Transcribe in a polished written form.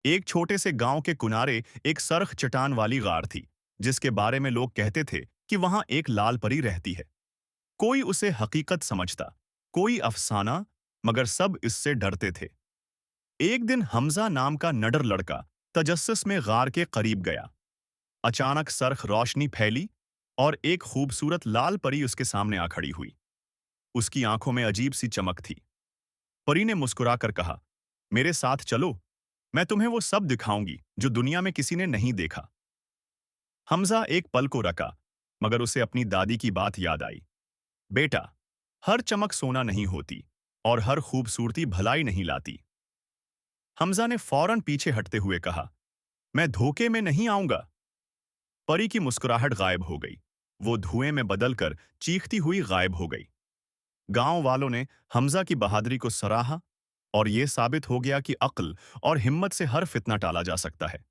एक छोटे से गांव के किनारे एक सरख चट्टान वाली गार थी, जिसके बारे में लोग कहते थे कि वहां एक लाल परी रहती है। कोई उसे हकीकत समझता, कोई अफसाना, मगर सब इससे डरते थे। एक दिन हमजा नाम का नडर लड़का तजस्सुस में गार के करीब गया। अचानक सरख रोशनी फैली और एक खूबसूरत लाल परी उसके सामने आ खड़ी हुई। उसकी आंखों में अजीब सी चमक थी। परी ने मुस्कुराकर कहा, मेरे साथ चलो, मैं तुम्हें वो सब दिखाऊंगी जो दुनिया में किसी ने नहीं देखा। हमजा एक पल को रका, मगर उसे अपनी दादी की बात याद आई। बेटा, हर चमक सोना नहीं होती और हर खूबसूरती भलाई नहीं लाती। हमजा ने फौरन पीछे हटते हुए कहा, मैं धोखे में नहीं आऊंगा। परी की मुस्कुराहट गायब हो गई। वो धुएं में बदलकर चीखती हुई गायब हो गई। गांव वालों ने हमजा की बहादुरी को सराहा और यह साबित हो गया कि अक्ल और हिम्मत से हर फितना टाला जा सकता है।